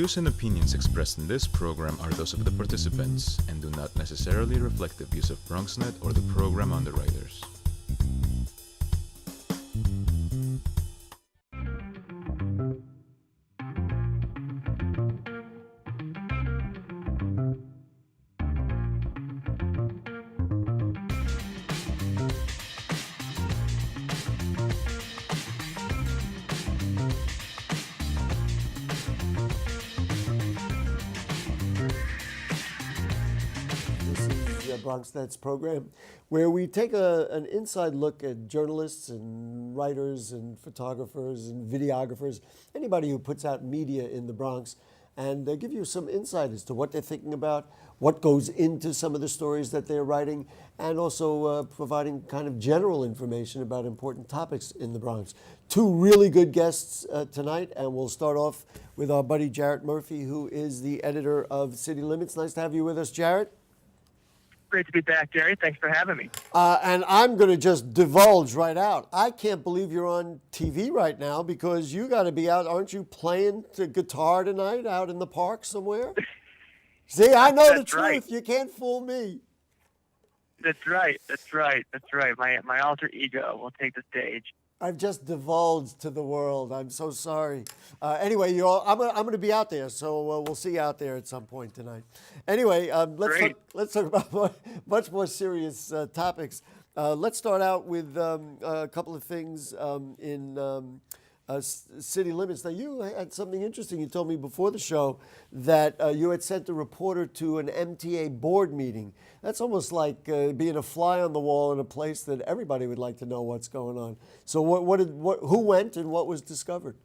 views and opinions expressed in this program are those of the participants and do not necessarily reflect the views of BronxNet or the program underwriters. BronxNet's program, where we take an inside look at journalists and writers and photographers and videographers, anybody who puts out media in the Bronx, and give you some insight as to what they're thinking about, what goes into some of the stories that they're writing, and also providing kind of general information about important topics in the Bronx. Two really good guests tonight, and we'll start off with our buddy Jarret Murphy, who is the editor of City Limits. Nice to have you with us, Jarret. Great to be back, Gary. Thanks for having me. And I'm going to just divulge right out. I can't believe you're on TV right now because you got to be out. Aren't you playing the guitar tonight out in the park somewhere? See, I know the truth. Right. You can't fool me. That's right. My alter ego will take the stage. I've just divulged to the world. I'm so sorry. Anyway, I'm going to be out there, so we'll see you out there at some point tonight. Anyway, let's talk about much more serious topics. Let's start out with a couple of things in City Limits. Now, you had something interesting. You told me before the show that you had sent a reporter to an MTA board meeting. That's almost like being a fly on the wall in a place that everybody would like to know what's going on. So who went and what was discovered?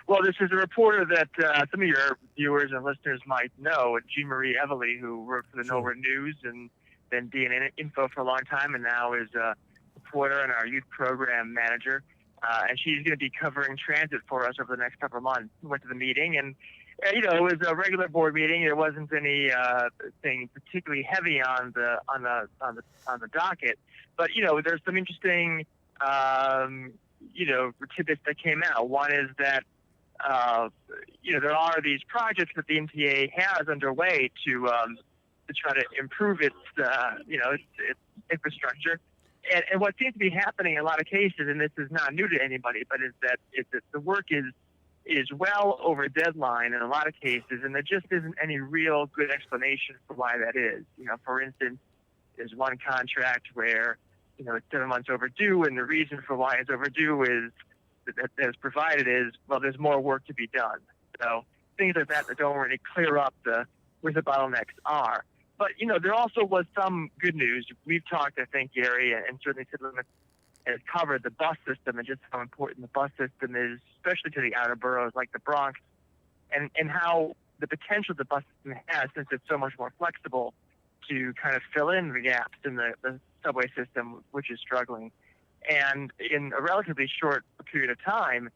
Well, this is a reporter that some of your viewers and listeners might know, Jean Marie Everly, who worked for the Nova News and then DNA Info for a long time, and now is a reporter and our youth program manager. And she's going to be covering transit for us over the next couple of months. We went to the meeting, and it was a regular board meeting. There wasn't any thing particularly heavy on the docket, but there's some interesting tidbits that came out. One is that there are these projects that the MTA has underway to try to improve its infrastructure. And what seems to be happening in a lot of cases, and this is not new to anybody, but is that the work is well over deadline in a lot of cases, and there just isn't any real good explanation for why that is. For instance, there's one contract where it's 7 months overdue, and the reason for why it's overdue is that is provided is, well, there's more work to be done. So things like that don't really clear up where the bottlenecks are. But, there also was some good news. We've talked, I think, Gary, and certainly City Limits has covered the bus system and just how important the bus system is, especially to the outer boroughs like the Bronx, and how the potential the bus system has, since it's so much more flexible, to kind of fill in the gaps in the subway system, which is struggling. And in a relatively short period of time,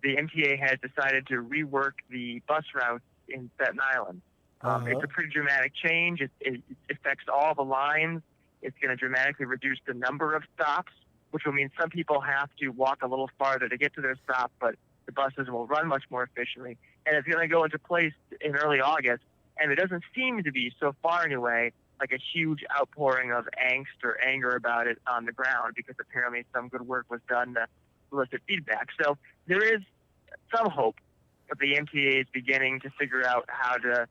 the MTA has decided to rework the bus routes in Staten Island. It's a pretty dramatic change. It affects all the lines. It's going to dramatically reduce the number of stops, which will mean some people have to walk a little farther to get to their stop, but the buses will run much more efficiently. And it's going to go into place in early August. And it doesn't seem to be, so far anyway, like a huge outpouring of angst or anger about it on the ground, because apparently some good work was done to elicit feedback. So there is some hope that the MTA is beginning to figure out how to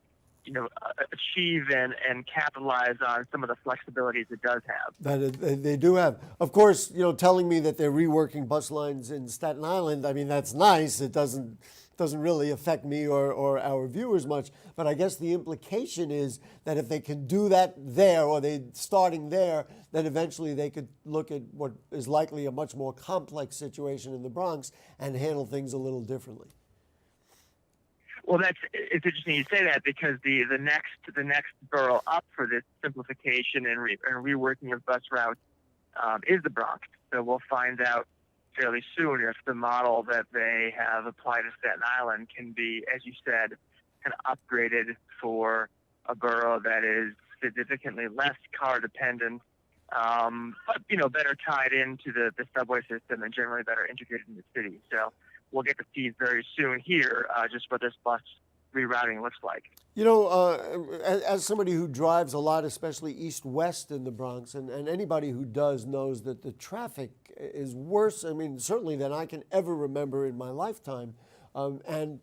achieve and capitalize on some of the flexibilities it does have. That they do have. Of course, telling me that they're reworking bus lines in Staten Island, I mean, that's nice. It doesn't really affect me or our viewers much. But I guess the implication is that if they can do that there, or they starting there, then eventually they could look at what is likely a much more complex situation in the Bronx and handle things a little differently. Well, it's interesting you say that, because the next borough up for this simplification and reworking of bus routes is the Bronx. So we'll find out fairly soon if the model that they have applied to Staten Island can be, as you said, kind of upgraded for a borough that is significantly less car dependent, but better tied into the subway system and generally better integrated in the city. So we'll get to see very soon here, just what this bus rerouting looks like. You know, as somebody who drives a lot, especially east-west in the Bronx, and anybody who does knows that the traffic is worse, I mean, certainly than I can ever remember in my lifetime. And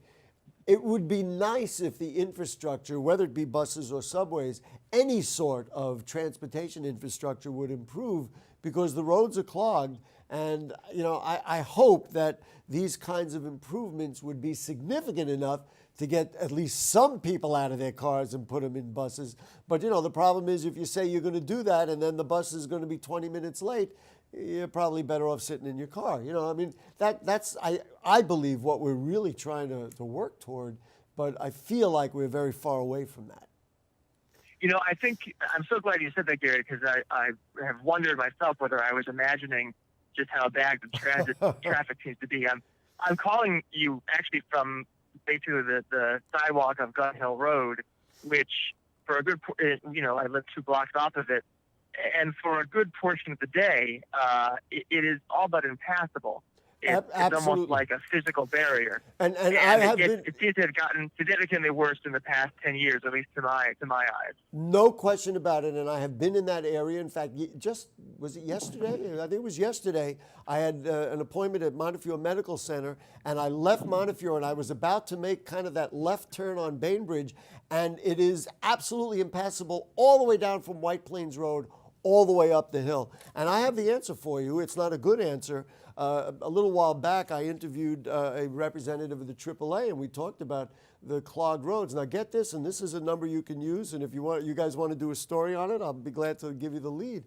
it would be nice if the infrastructure, whether it be buses or subways, any sort of transportation infrastructure would improve, because the roads are clogged. And, you know, I hope that these kinds of improvements would be significant enough to get at least some people out of their cars and put them in buses. But, you know, the problem is if you say you're going to do that and then the bus is going to be 20 minutes late, you're probably better off sitting in your car. You know, I mean, that's I believe what we're really trying to work toward, but I feel like we're very far away from that. You know, I think I'm so glad you said that, Gary, because I have wondered myself whether I was imagining just how bad the traffic seems to be. I'm calling you actually from basically the sidewalk of Gun Hill Road, which for a good, you know, I live 2 blocks off of it, and for a good portion of the day, it is all but impassable. It's almost like a physical barrier. And it seems to have gotten significantly worse in the past 10 years, at least to my eyes. No question about it, and I have been in that area. In fact, was it yesterday? I think it was yesterday. I had an appointment at Montefiore Medical Center, and I left Montefiore, and I was about to make kind of that left turn on Bainbridge, and it is absolutely impassable all the way down from White Plains Road all the way up the hill. And I have the answer for you. It's not a good answer. A little while back, I interviewed a representative of the AAA, and we talked about the clogged roads. Now, get this, and this is a number you can use, and if you guys want to do a story on it, I'll be glad to give you the lead.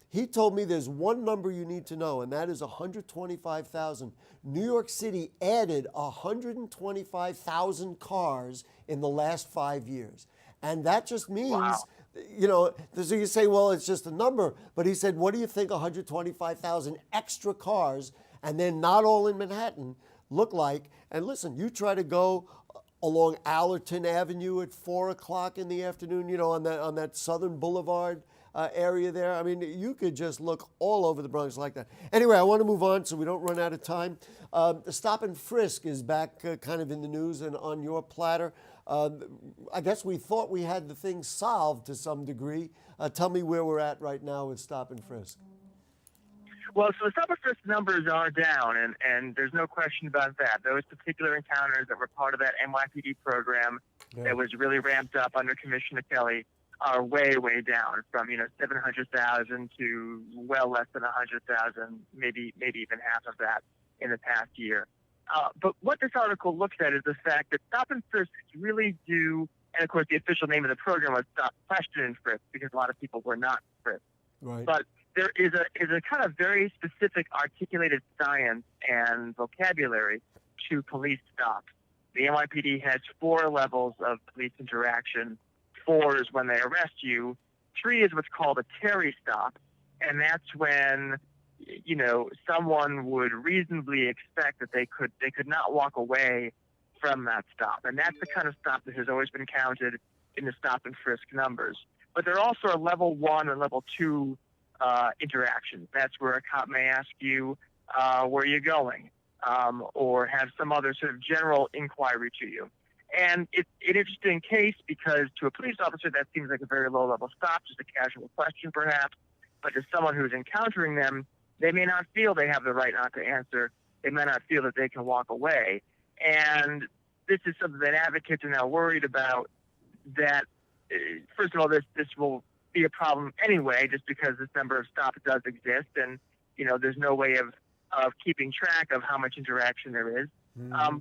He told me there's one number you need to know, and that is 125,000. New York City added 125,000 cars in the last 5 years. And that just means, wow. You know, so you say, well, it's just a number. But he said, what do you think 125,000 extra cars, and they're not all in Manhattan, look like? And listen, you try to go along Allerton Avenue at 4 o'clock in the afternoon, you know, on that Southern Boulevard area there. I mean, you could just look all over the Bronx like that. Anyway, I want to move on so we don't run out of time. The stop and frisk is back kind of in the news and on your platter. I guess we thought we had the thing solved to some degree. Tell me where we're at right now with stop and frisk. Well, so the stop and frisk numbers are down, and there's no question about that. Those particular encounters that were part of that NYPD program that was really ramped up under Commissioner Kelly are way, way down from, 700,000 to well less than 100,000, maybe even half of that in the past year. But what this article looks at is the fact that stop and frisks really do, and of course the official name of the program was stop, question, and frisk, because a lot of people were not frisked. Right. But there is a kind of very specific articulated science and vocabulary to police stops. The NYPD has 4 levels of police interaction. 4 is when they arrest you. 3 is what's called a Terry stop, and that's when someone would reasonably expect that they could not walk away from that stop. And that's the kind of stop that has always been counted in the stop and frisk numbers. But there also are level 1 and level 2 interactions. That's where a cop may ask you, where are you going? Or have some other sort of general inquiry to you. And it's an interesting case because to a police officer, that seems like a very low-level stop, just a casual question perhaps. But to someone who's encountering them, they may not feel they have the right not to answer. They may not feel that they can walk away. And this is something that advocates are now worried about, that, first of all, this will be a problem anyway, just because this number of stops does exist. And, there's no way of keeping track of how much interaction there is.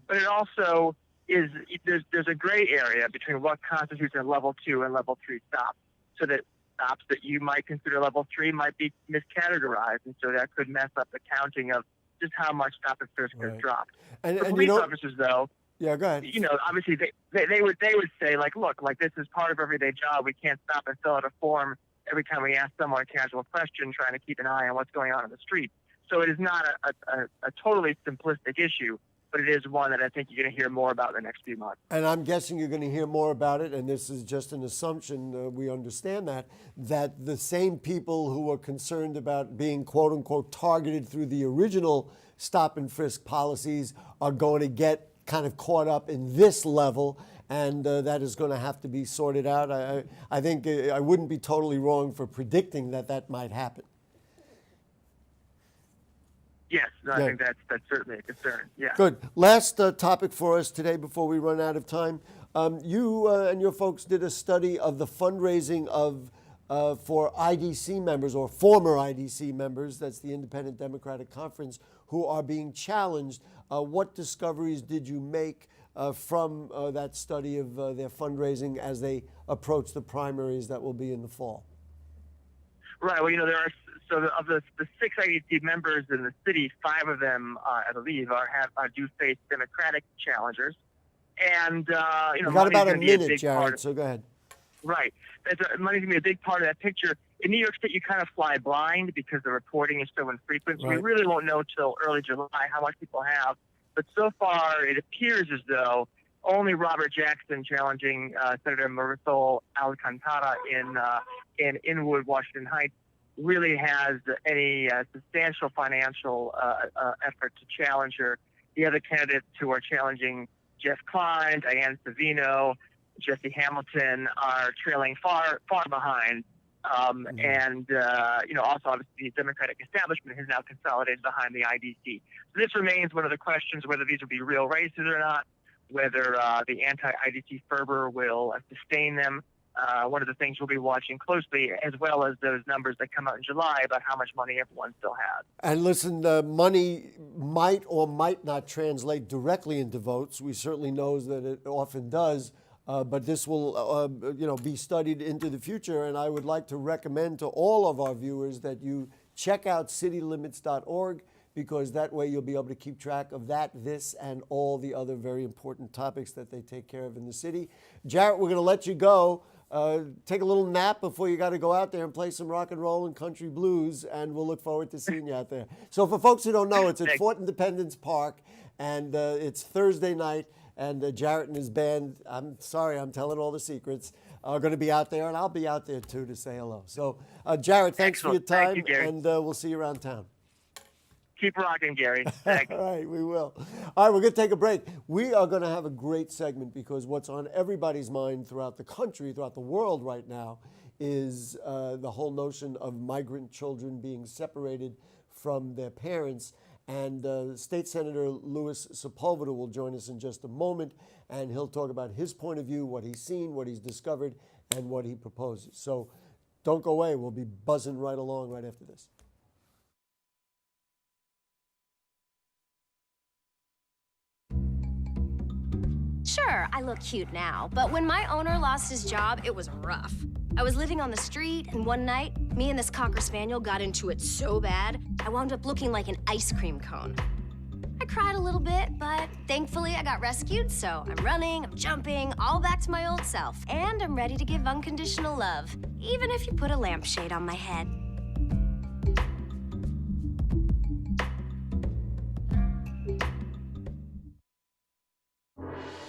But it also is, there's a gray area between what constitutes a level 2 and level 3 stop, so that stops that you might consider level 3 might be miscategorized, and so that could mess up the counting of just how much stop and frisk has dropped. And police officers, though, yeah, go ahead. Obviously they would say, like, look, like, this is part of everyday job. We can't stop and fill out a form every time we ask someone a casual question, trying to keep an eye on what's going on in the street. So it is not a totally simplistic issue, but it is one that I think you're going to hear more about in the next few months. And I'm guessing you're going to hear more about it, and this is just an assumption, we understand that the same people who are concerned about being, quote unquote, targeted through the original stop and frisk policies are going to get kind of caught up in this level, and that is going to have to be sorted out. I think I wouldn't be totally wrong for predicting that might happen. Yes, no, I think that's certainly a concern. Yeah. Good. Last topic for us today before we run out of time. You and your folks did a study of the fundraising for IDC members or former IDC members, that's the Independent Democratic Conference, who are being challenged. What discoveries did you make from that study of their fundraising as they approach the primaries that will be in the fall? Right. Well, there are of the 6 IDC members in the city, 5 of them, I believe, do face Democratic challengers, and you got about a minute, Jarret. So go ahead. Right. Money's going to be a big part of that picture. In New York State, you kind of fly blind because the reporting is so infrequent. So we really won't know till early July how much people have. But so far, it appears as though only Robert Jackson challenging Senator Marisol Alcantara in Inwood, Washington Heights, really has any substantial financial effort to challenge her. The other candidates who are challenging Jeff Klein, Diane Savino, Jesse Hamilton are trailing far behind. And also obviously the Democratic establishment has now consolidated behind the IDC. So this remains one of the questions, whether these will be real races or not, whether the anti-IDC fervor will sustain them. One of the things we'll be watching closely, as well as those numbers that come out in July about how much money everyone still has. And listen, the money might or might not translate directly into votes. We certainly know that it often does. But this will, be studied into the future, and I would like to recommend to all of our viewers that you check out citylimits.org, because that way you'll be able to keep track of this, and all the other very important topics that they take care of in the city. Jarret, we're going to let you go. Take a little nap before you got to go out there and play some rock and roll and country blues, and we'll look forward to seeing you out there. So for folks who don't know, it's at Fort Independence Park, and it's Thursday night. And Jarret and his band, I'm sorry, I'm telling all the secrets, are going to be out there, and I'll be out there too to say hello. So, Jarret, thanks for your time, and we'll see you around town. Keep rocking, Gary. Thanks. All right, we will. All right, we're going to take a break. We are going to have a great segment, because what's on everybody's mind throughout the country, throughout the world right now, is the whole notion of migrant children being separated from their parents. And State Senator Louis Sepúlveda will join us in just a moment, and he'll talk about his point of view, what he's seen, what he's discovered, and what he proposes. So don't go away. We'll be buzzing right along right after this. Sure, I look cute now, but when my owner lost his job, it was rough. I was living on the street, and one night, me and this Cocker Spaniel got into it so bad, I wound up looking like an ice cream cone. I cried a little bit, but thankfully I got rescued, so I'm running, I'm jumping, all back to my old self, and I'm ready to give unconditional love, even if you put a lampshade on my head.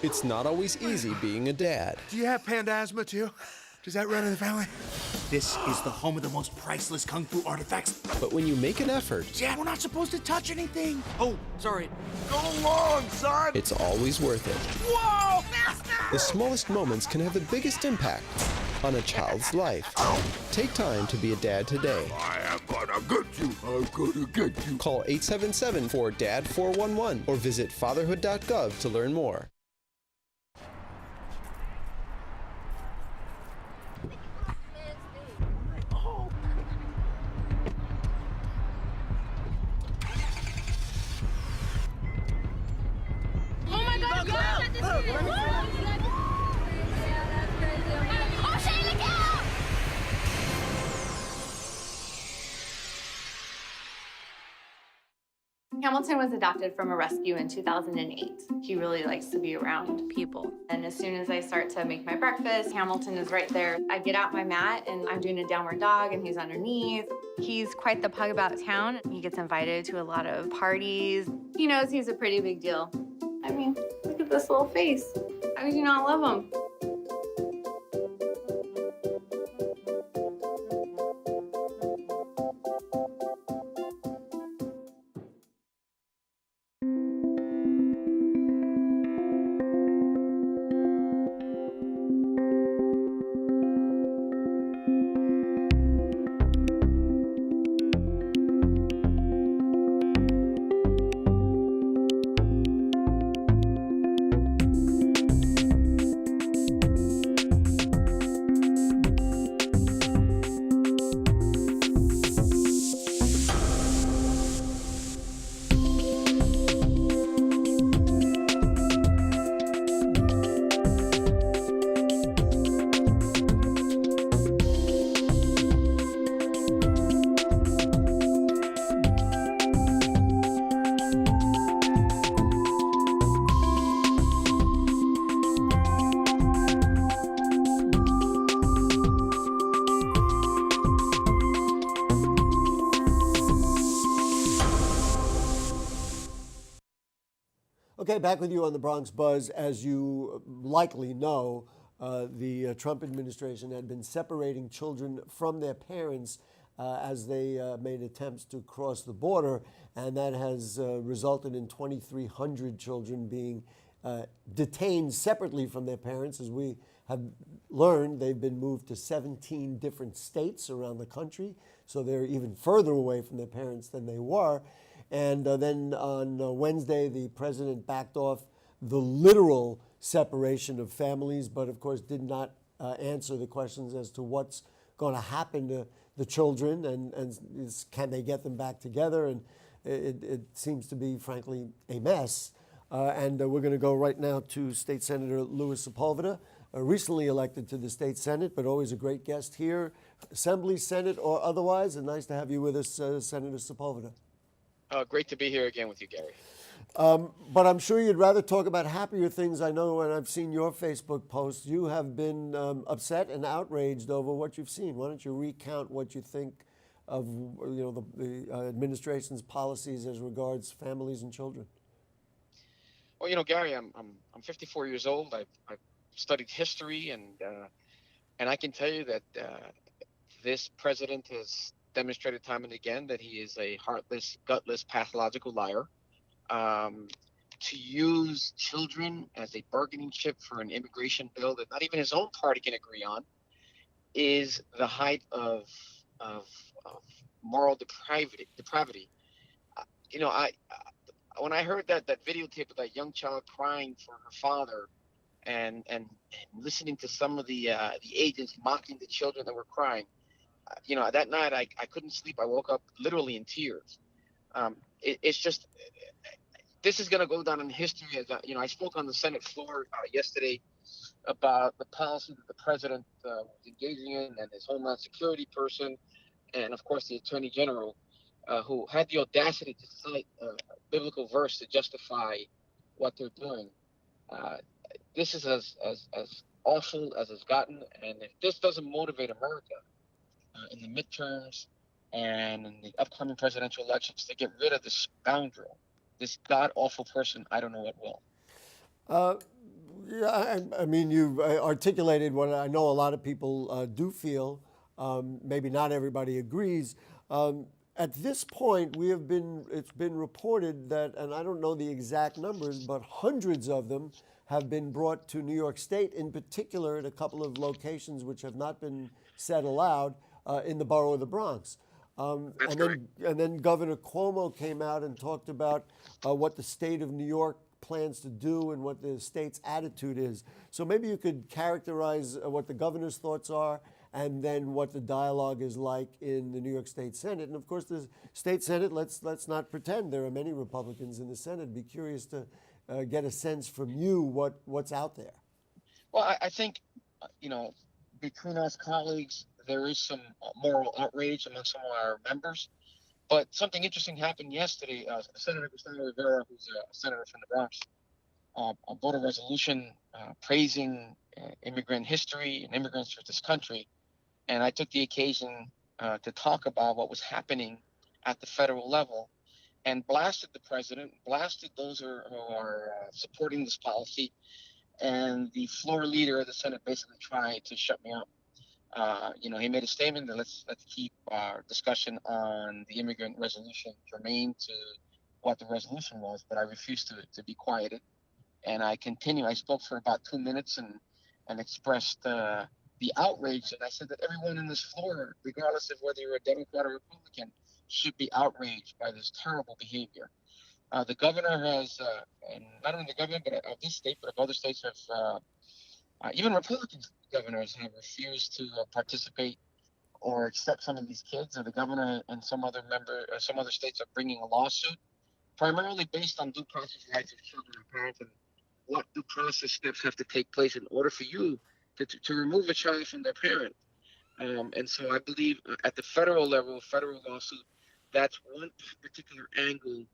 It's not always easy being a dad. Do you have panda asthma too? Does that run in the family? This is the home of the most priceless kung fu artifacts. But when you make an effort, Dad, we're not supposed to touch anything. Oh, sorry. Go along, son. It's always worth it. Whoa, master! The smallest moments can have the biggest impact on a child's life. Take time to be a dad today. I am gonna get you. I'm gonna get you. Call 877-4DAD-411 or visit fatherhood.gov to learn more. Hamilton was adopted from a rescue in 2008. He really likes to be around people. And as soon as I start to make my breakfast, Hamilton is right there. I get out my mat and I'm doing a downward dog and he's underneath. He's quite the pug about town. He gets invited to a lot of parties. He knows he's a pretty big deal. I mean, look at this little face. How could you not love him? Okay, back with you on the Bronx Buzz. As you likely know, the Trump administration had been separating children from their parents as they made attempts to cross the border, and that has resulted in 2,300 children being detained separately from their parents. As we have learned, they've been moved to 17 different states around the country, so they're even further away from their parents than they were. And then on Wednesday, the president backed off the literal separation of families, but of course did not answer the questions as to what's going to happen to the children and can they get them back together. And it seems to be, frankly, a mess. And we're going to go right now to State Senator Louis Sepúlveda, recently elected to the State Senate, but always a great guest here, Assembly, Senate, or otherwise. And nice to have you with us, Senator Sepúlveda. Great to be here again with you, Gary. But I'm sure you'd rather talk about happier things. I know when I've seen your Facebook posts, you have been upset and outraged over what you've seen. Why don't you recount what you think of the administration's policies as regards families and children? Well, Gary, I'm 54 years old. I've studied history, and I can tell you that this president has demonstrated time and again that he is a heartless, gutless, pathological liar. To use children as a bargaining chip for an immigration bill that not even his own party can agree on is the height of moral depravity. When I heard that videotape of that young child crying for her father, and listening to some of the agents mocking the children that were crying, that night I couldn't sleep. I woke up literally in tears. It's just, this is going to go down in history as I spoke on the Senate floor yesterday about the policy that the president was engaging in, and his Homeland Security person, and of course the Attorney General, who had the audacity to cite a biblical verse to justify what they're doing. This is as awful as it's gotten, and if this doesn't motivate America in the midterms and in the upcoming presidential elections to get rid of this scoundrel, this god-awful person, I don't know what will. Yeah, I mean, you've articulated what I know a lot of people do feel. Maybe not everybody agrees. At this point, it's been reported that, and I don't know the exact numbers, but hundreds of them have been brought to New York State, in particular at a couple of locations which have not been said aloud in the borough of the Bronx. And then Governor Cuomo came out and talked about what the state of New York plans to do and what the state's attitude is. So maybe you could characterize what the governor's thoughts are and then what the dialogue is like in the New York State Senate. And of course, the State Senate, let's not pretend there are many Republicans in the Senate. Be curious to get a sense from you what's out there. Well, I think, between us colleagues, there is some moral outrage among some of our members. But something interesting happened yesterday. Senator Gustavo Rivera, who's a senator from the Bronx, voted a resolution praising immigrant history and immigrants to this country. And I took the occasion to talk about what was happening at the federal level. and blasted the president, blasted those who are supporting this policy, and the floor leader of the Senate basically tried to shut me up. He made a statement that let's keep our discussion on the immigrant resolution germane to what the resolution was, but I refused to be quieted, and I continued. I spoke for about 2 minutes and expressed the outrage, and I said that everyone in this floor, regardless of whether you're a Democrat or Republican, should be outraged by this terrible behavior. The governor has, and not only the governor but of this state, but of other states have. Even Republican governors have refused to participate or accept some of these kids. Or the governor and some other states are bringing a lawsuit, primarily based on due process rights of children and parents, and what due process steps have to take place in order for you to remove a child from their parent. And so I believe at the federal level, federal lawsuit, that's one particular angle,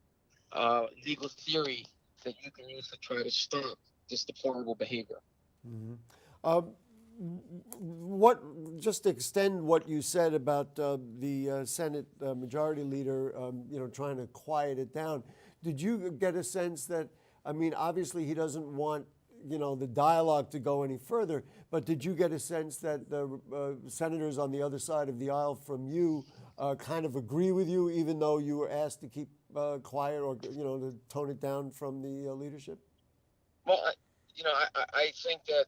legal theory that you can use to try to stop this deplorable behavior. Mm-hmm. Just to extend what you said about the Senate Majority Leader, trying to quiet it down. Did you get a sense that, obviously he doesn't want, the dialogue to go any further, but did you get a sense that the senators on the other side of the aisle from you kind of agree with you, even though you were asked to keep quiet or, to tone it down from the leadership? Well, I think that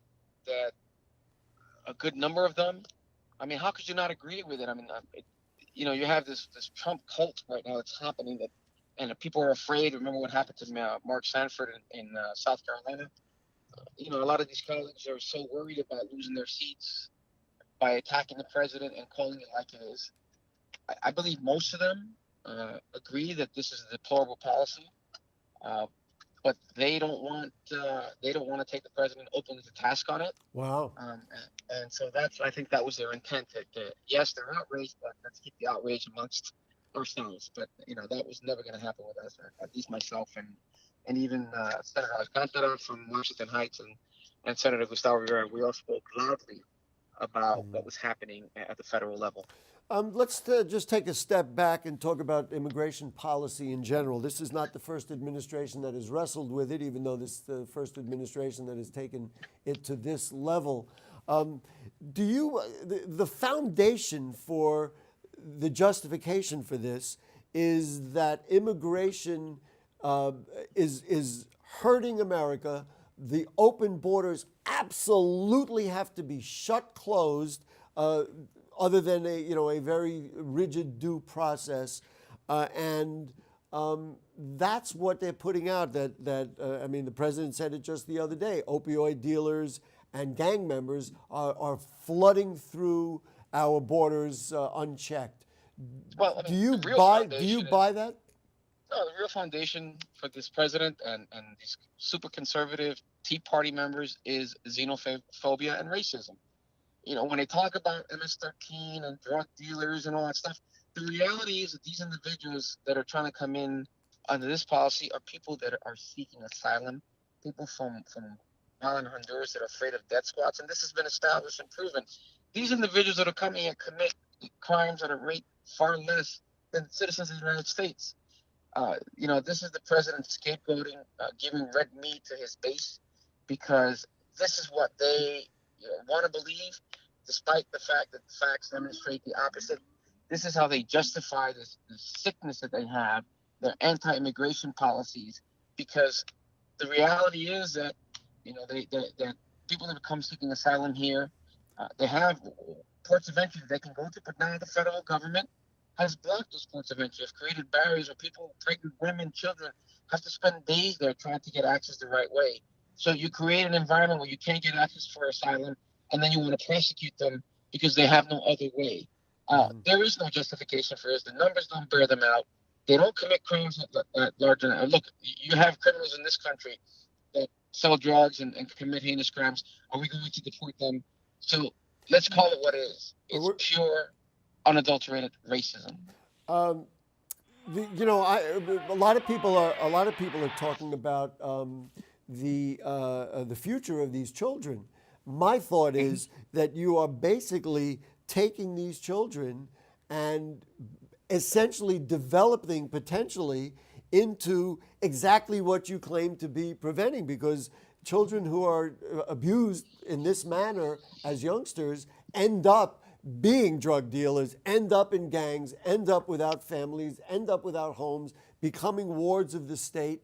a good number of them. How could you not agree with it? You have this Trump cult right now that's happening, and people are afraid. Remember what happened to Mark Sanford in South Carolina? A lot of these colleagues are so worried about losing their seats by attacking the president and calling it like it is. I believe most of them agree that this is a deplorable policy. But they don't want to take the president openly to task on it. Wow. And so I think that was their intent. Yes, they're outraged, but let's keep the outrage amongst ourselves. But that was never going to happen with us, or at least myself and even Senator Alcantara from Washington Heights and Senator Gustavo Rivera. We all spoke loudly about what was happening at the federal level. Let's just take a step back and talk about immigration policy in general. This is not the first administration that has wrestled with it, even though this is the first administration that has taken it to this level. The foundation for the justification for this is that immigration is hurting America. The open borders absolutely have to be shut closed, other than a very rigid due process, and that's what they're putting out. The president said it just the other day. Opioid dealers and gang members are flooding through our borders unchecked. Well, do you buy that? No, the real foundation for this president and these super conservative Tea Party members is xenophobia and racism. When they talk about MS-13 and drug dealers and all that stuff, the reality is that these individuals that are trying to come in under this policy are people that are seeking asylum, people from Guatemala and Honduras that are afraid of death squads, and this has been established and proven. These individuals that are coming and commit crimes at a rate far less than citizens of the United States. This is the president scapegoating, giving red meat to his base, because this is what they want to believe, despite the fact that the facts demonstrate the opposite. This is how they justify this sickness that they have, their anti-immigration policies, because the reality is that that people that come seeking asylum here, they have ports of entry that they can go to, but now the federal government has blocked those ports of entry, have created barriers where people, pregnant women, children, have to spend days there trying to get access the right way. So you create an environment where you can't get access for asylum, and then you want to prosecute them because they have no other way. There is no justification for this. The numbers don't bear them out. They don't commit crimes at large. Look, you have criminals in this country that sell drugs and commit heinous crimes. Are we going to deport them? So let's call it what it is. It's pure, unadulterated racism. A lot of people are talking about the future of these children. My thought is that you are basically taking these children and essentially developing potentially into exactly what you claim to be preventing, because children who are abused in this manner as youngsters end up being drug dealers, end up in gangs, end up without families, end up without homes, becoming wards of the state,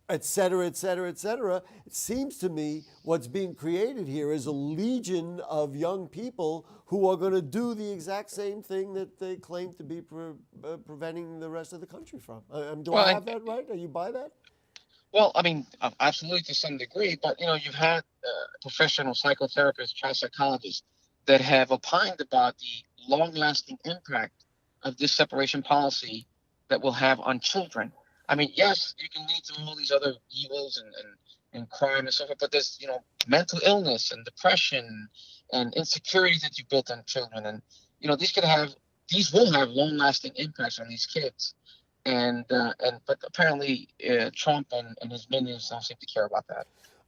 et cetera, et cetera, et cetera. It seems to me what's being created here is a legion of young people who are going to do the exact same thing that they claim to be preventing the rest of the country from. Do I have that right? Are you by that? Well, I mean, absolutely to some degree, but you've had professional psychotherapists, child psychologists that have opined about the long-lasting impact of this separation policy that will have on children. I mean, yes, you can lead to all these other evils and crime and so forth, but there's mental illness and depression and insecurities that you built on children, and these will have long-lasting impacts on these kids. But apparently Trump and his minions don't seem to care about that.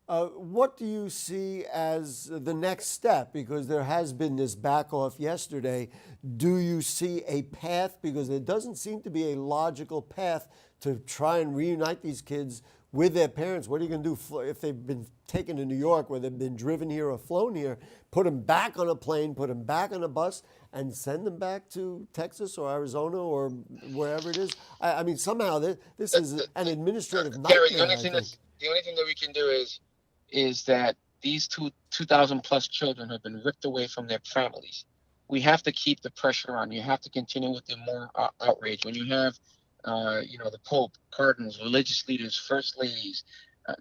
What do you see as the next step? Because there has been this back off yesterday. Do you see a path? Because there doesn't seem to be a logical path to try and reunite these kids with their parents. What are you going to do if they've been taken to New York, where they've been driven here or flown here? Put them back on a plane, put them back on a bus, and send them back to Texas or Arizona or wherever it is? I mean, somehow this is an administrative nightmare. Gary, the only thing that we can do is that these 2,000 plus children have been ripped away from their families. We have to keep the pressure on. You have to continue with the more outrage. When you have, the Pope, cardinals, religious leaders, first ladies,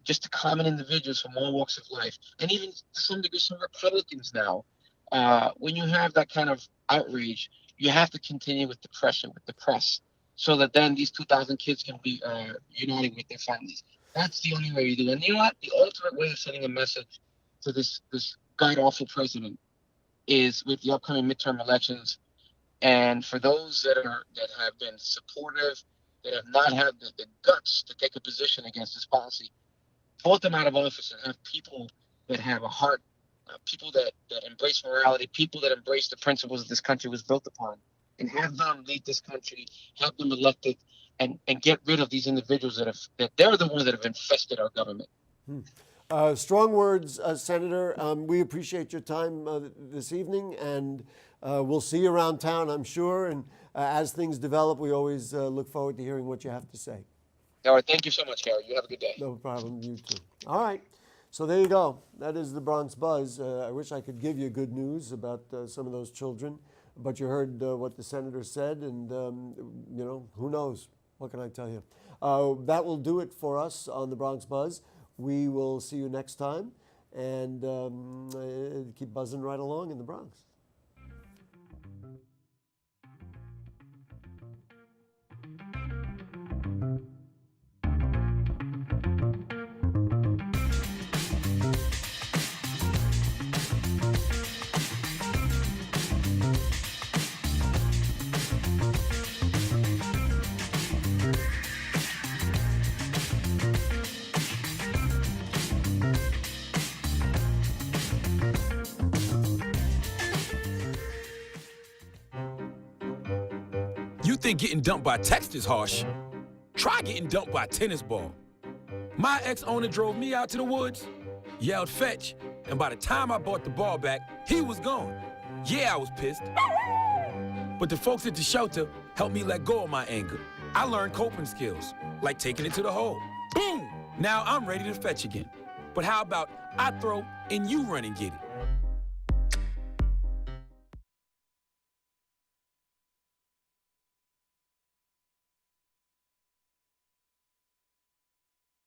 just the common individuals from all walks of life, and even to some degree some Republicans now, when you have that kind of outrage, you have to continue with the pressure, with the press, so that then these 2,000 kids can be united with their families. That's the only way you do it. And you know what? The ultimate way of sending a message to this god-awful president is with the upcoming midterm elections. And for those that have been supportive, that have not had the guts to take a position against this policy, vote them out of office and have people that have a heart, people that embrace morality, people that embrace the principles that this country was built upon, and have them lead this country, have them elected, and get rid of these individuals that they're the ones that have infested our government. Strong words, Senator. We appreciate your time this evening, and we'll see you around town, I'm sure. And as things develop, we always look forward to hearing what you have to say. All right. Thank you so much, Gary. You have a good day. No problem. You too. All right. So there you go. That is the Bronx Buzz. I wish I could give you good news about some of those children, but you heard what the senator said, and who knows? What can I tell you? That will do it for us on the Bronx Buzz. We will see you next time, and keep buzzing right along in the Bronx. You think getting dumped by text is harsh? Try getting dumped by a tennis ball. My ex-owner drove me out to the woods, yelled fetch, and by the time I brought the ball back, he was gone. Yeah, I was pissed. But the folks at the shelter helped me let go of my anger. I learned coping skills, like taking it to the hole. Boom! Now I'm ready to fetch again. But how about I throw and you run and get it?